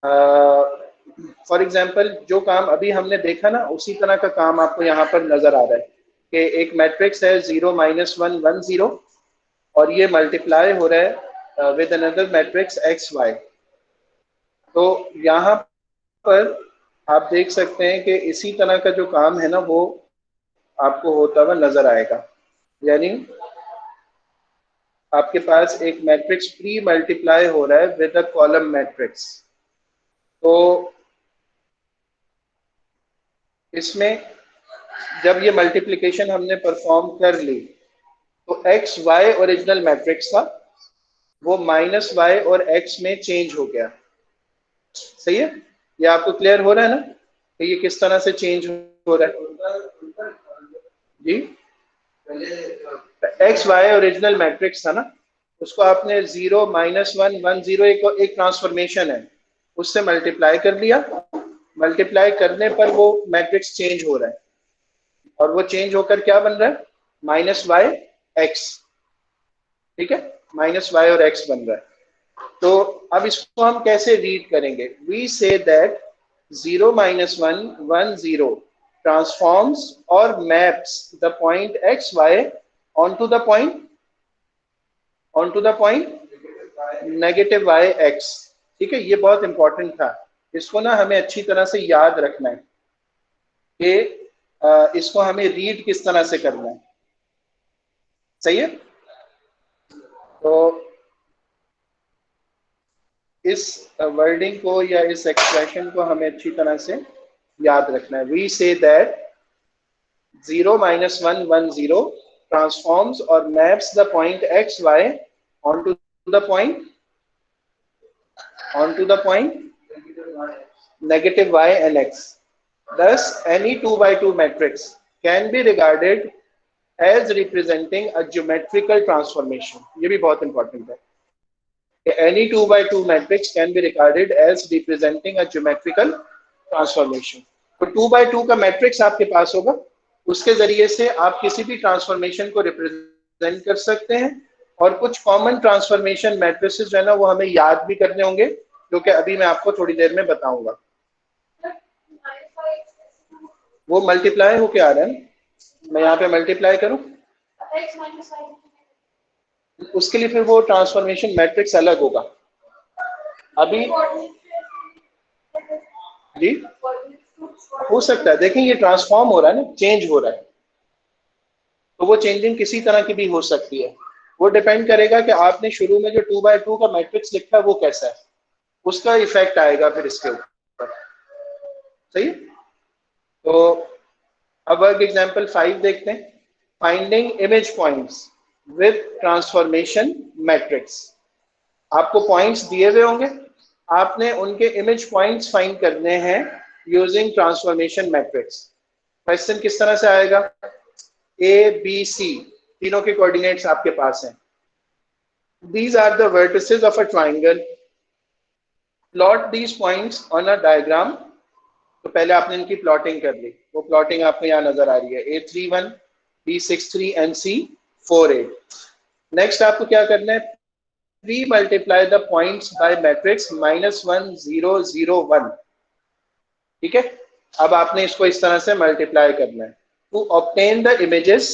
For example जो काम अभी हमने देखा ना उसी तरह का काम आपको यहाँ पर नजर आ रहा है कि एक मैट्रिक्स है 0 -1 1 0 और ये मल्टीप्लाई हो रहा है विद अनदर मैट्रिक्स XY। तो यहाँ पर आप देख सकते हैं कि इसी तरह का जो काम है ना वो आपको होता हुआ नजर आएगा। यानी आपके पास एक मैट्रिक्स प्री मल्टीप्लाई हो रहा है विद अ कॉलम मैट्रिक्स। तो इसमें जब ये मल्टीप्लिकेशन हमने परफॉर्म कर ली तो एक्स वाई ओरिजिनल मैट्रिक्स था, वो -y और x में चेंज हो गया। सही है? ये आपको क्लियर हो रहा है ना कि ये किस तरह से चेंज हो रहा है जी? एक्स वाई ओरिजिनल मैट्रिक्स था ना, उसको आपने 0 -1 1 0 एक ट्रांसफॉर्मेशन है उससे मल्टीप्लाई कर लिया। मल्टीप्लाई करने पर वो मैट्रिक्स चेंज हो रहा है और वो चेंज होकर क्या बन रहा है -y x। ठीक है, -y और x बन रहा है। तो अब इसको हम कैसे रीड करेंगे? वी से दैट 0 -1 1 0 ट्रांसफॉर्म्स और maps the point XY onto the point -y x। ठीक है, ये बहुत इंपॉर्टेंट था, इसको ना हमें अच्छी तरह से याद रखना है कि इसको हमें रीड किस तरह से करना है। सही है? तो इस वर्डिंग को या इस एक्सप्रेशन को हमें अच्छी तरह से याद रखना है। वी से दैट 0 -1 1 0 ट्रांसफॉर्म्स और maps the point XY onto the point -y and x। Thus, any 2 by 2 matrix can be regarded as representing a geometrical transformation। ये भी बहुत इंपॉर्टेंट है। Any 2 by 2 matrix can be regarded as representing a geometrical transformation। तो 2 by 2 का matrix आपके पास होगा, उसके जरिए से आप किसी भी ट्रांसफॉर्मेशन को रिप्रेजेंट कर सकते हैं। और कुछ कॉमन ट्रांसफॉर्मेशन मैट्रिसेस जो है ना वो हमें याद भी करने होंगे, जो कि अभी मैं आपको थोड़ी देर में बताऊंगा। वो मल्टीप्लाई होके आ रहा है, मैं यहाँ पे मल्टीप्लाई करूं, उसके लिए फिर वो ट्रांसफॉर्मेशन मैट्रिक्स अलग होगा। अभी जी हो सकता है, देखें ये ट्रांसफॉर्म हो रहा है ना, चेंज हो रहा है, तो वो चेंजिंग किसी तरह की भी हो सकती है। वो डिपेंड करेगा कि आपने शुरू में जो 2 by 2 का मैट्रिक्स लिखा है वो कैसा है, उसका इफेक्ट आएगा फिर इसके ऊपर। सही? तो अब वर्क एग्जांपल 5 देखते हैं। Finding image points with transformation matrix. आपको पॉइंट्स दिए हुए होंगे, आपने उनके इमेज पॉइंट्स फाइंड करने हैं यूजिंग ट्रांसफॉर्मेशन मैट्रिक्स। क्वेश्चन किस तरह से आएगा? ABC तीनों के कोऑर्डिनेट्स आपके पास हैं। These are the vertices of a triangle. Plot these points on a diagram। तो पहले आपने इनकी प्लॉटिंग कर ली, वो प्लॉटिंग आपको यहाँ नजर आ रही है, A31 B63 and C48। Next आपको क्या करना है? Pre multiply the points by matrix -1 0 0 1। ठीक है, अब आपने इसको इस तरह से मल्टीप्लाई करना है to obtain the images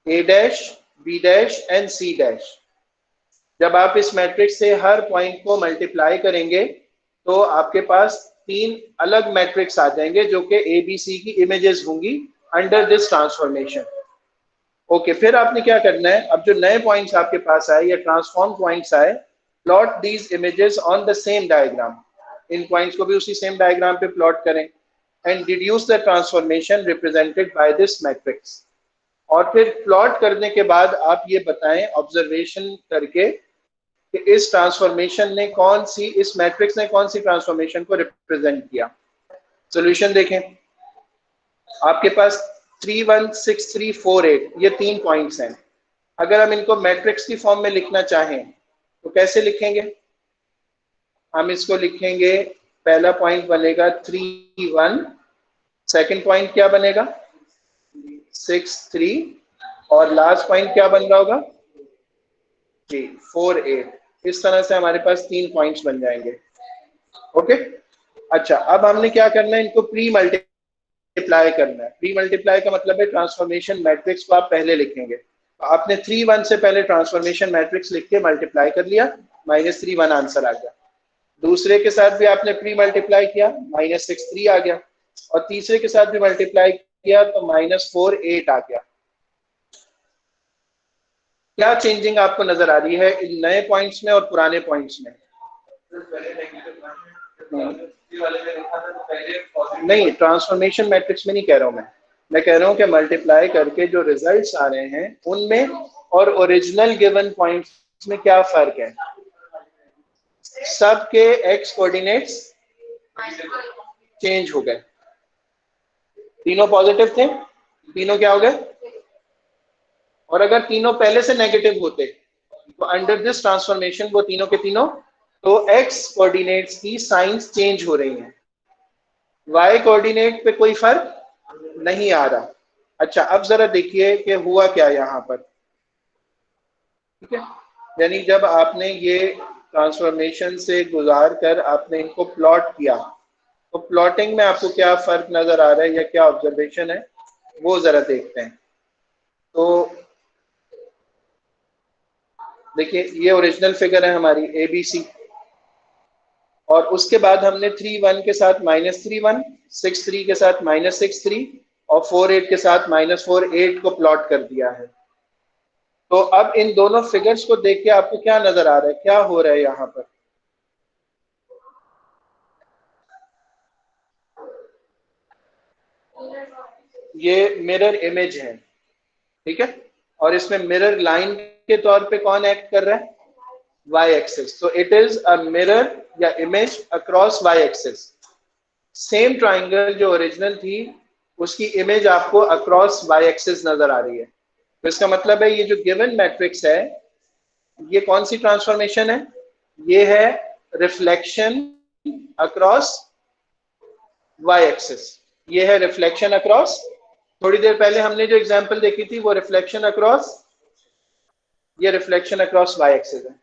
A dash B dash and C dash. जब आप इस मैट्रिक्स से हर पॉइंट को मल्टीप्लाई करेंगे तो आपके पास 3 अलग मैट्रिक्स आ जाएंगे जो कि ABC की इमेजेस होंगी अंडर दिस ट्रांसफॉर्मेशन। ओके, फिर आपने क्या करना है? अब जो नए पॉइंट्स आपके पास आए या ट्रांसफॉर्म पॉइंट्स आए, plot these images on the same diagram. In points को भी उसी सेम डायग्राम पे प्लॉट करें and deduce the transformation represented by this matrix. और फिर प्लॉट करने के बाद आप ये बताएं ऑब्जर्वेशन करके कि इस ट्रांसफॉर्मेशन ने कौन सी, इस मैट्रिक्स ने कौन सी ट्रांसफॉर्मेशन को रिप्रेजेंट किया। सॉल्यूशन देखें, आपके पास 3 1 6 3 4 8 ये 3 पॉइंट्स हैं। अगर हम इनको मैट्रिक्स की फॉर्म में लिखना चाहें तो कैसे लिखेंगे? हम इसको लिखेंगे, पहला पॉइंट बनेगा 3 1, सेकंड पॉइंट क्या बनेगा 6 3, और लास्ट पॉइंट क्या बन रहा होगा जी 4 8। इस तरह से हमारे पास 3 पॉइंट्स बन जाएंगे। ओके। अच्छा, अब हमने क्या करना है, इनको प्री मल्टीप्लाई करना है। प्री मल्टीप्लाई का मतलब है ट्रांसफॉर्मेशन मैट्रिक्स को आप पहले लिखेंगे। आपने 3 1 से पहले ट्रांसफॉर्मेशन मैट्रिक्स लिख के मल्टीप्लाई कर लिया, -3 1 आंसर आ गया। दूसरे के साथ भी आपने प्री मल्टीप्लाई किया, -6 3 आ गया। और तीसरे के साथ भी मल्टीप्लाई किया तो -4 8 आ गया। क्या चेंजिंग आपको नजर आ रही है इन नए पॉइंट्स में और पुराने पॉइंट्स में? नहीं, ट्रांसफॉर्मेशन मैट्रिक्स में नहीं कह रहा हूं मैं कह रहा हूं कि मल्टीप्लाई करके जो रिजल्ट्स आ रहे हैं उनमें और ओरिजिनल गिवन पॉइंट्स में क्या फर्क है? सबके एक्स कोऑर्डिनेट्स चेंज हो गए। तीनों पॉजिटिव थे, तीनों क्या हो गए? और अगर तीनों पहले से नेगेटिव होते तो अंडर दिस ट्रांसफॉर्मेशन वो तीनों के तीनों, तो एक्स कोऑर्डिनेट्स की साइंस चेंज हो रही हैं, वाई कोऑर्डिनेट पे कोई फर्क नहीं आ रहा। अच्छा, अब जरा देखिए कि हुआ क्या यहाँ पर। ठीक है, यानी जब आपने ये ट्रांसफॉर्मेशन से गुजार कर आपने इनको प्लॉट किया तो प्लॉटिंग में आपको क्या फर्क नजर आ रहा है या क्या ऑब्जर्वेशन है वो जरा देखते हैं। तो देखिए, ये ओरिजिनल फिगर है हमारी ABC, और उसके बाद हमने 3 1 के साथ -3 1, 6 3 के साथ -6 3 और 4 8 के साथ -4 8 को प्लॉट कर दिया है। तो अब इन दोनों फिगर्स को देख के आपको क्या नजर आ रहा है, क्या हो रहा है यहाँ पर? ये मिरर इमेज है, ठीक है, और इसमें मिरर लाइन के तौर पे कौन एक्ट कर रहा है? y axis. तो इट इज अ मिरर या image across y axis. Same triangle जो ओरिजिनल थी उसकी इमेज आपको अक्रॉस y एक्सिस नजर आ रही है। तो इसका मतलब है ये जो गिवन मैट्रिक्स है ये कौन सी ट्रांसफॉर्मेशन है? ये है रिफ्लेक्शन अक्रॉस y एक्सिस। ये है रिफ्लेक्शन अक्रॉस, थोड़ी देर पहले हमने जो एग्जांपल देखी थी वो रिफ्लेक्शन अक्रॉस, ये रिफ्लेक्शन अक्रॉस y एक्सिस है।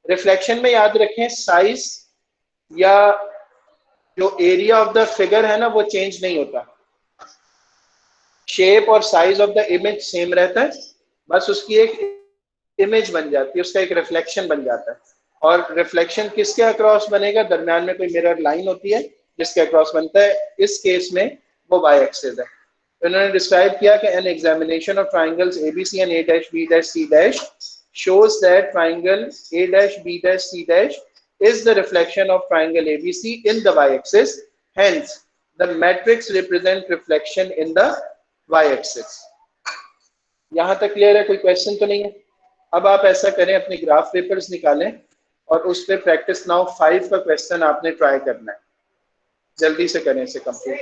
रिफ्लेक्शन में याद रखें साइज या जो एरिया ऑफ द फिगर है ना वो चेंज नहीं होता, शेप और size of the image same रहता है, बस उसकी एक इमेज बन जाती है, उसका एक रिफ्लेक्शन बन जाता है। और रिफ्लेक्शन किसके अक्रॉस बनेगा? दरम्यान में कोई मिरर लाइन होती है जिसके अक्रॉस बनता है, इस केस में वो y एक्सिस है। तो इन्होंने डिस्क्राइब किया कि an examination of triangles ABC and A', B', C' shows that triangle A', B', C' is the reflection of triangle ABC in the y-axis. Hence, the matrix represent reflection in the y-axis. यहाँ तक clear है? कोई question तो नहीं है? अब आप ऐसा करें, अपने ग्राफ पेपर्स निकालें और उस पर प्रैक्टिस नाउ 5 का क्वेश्चन आपने ट्राई करना है। जल्दी से करें इसे कंप्लीट।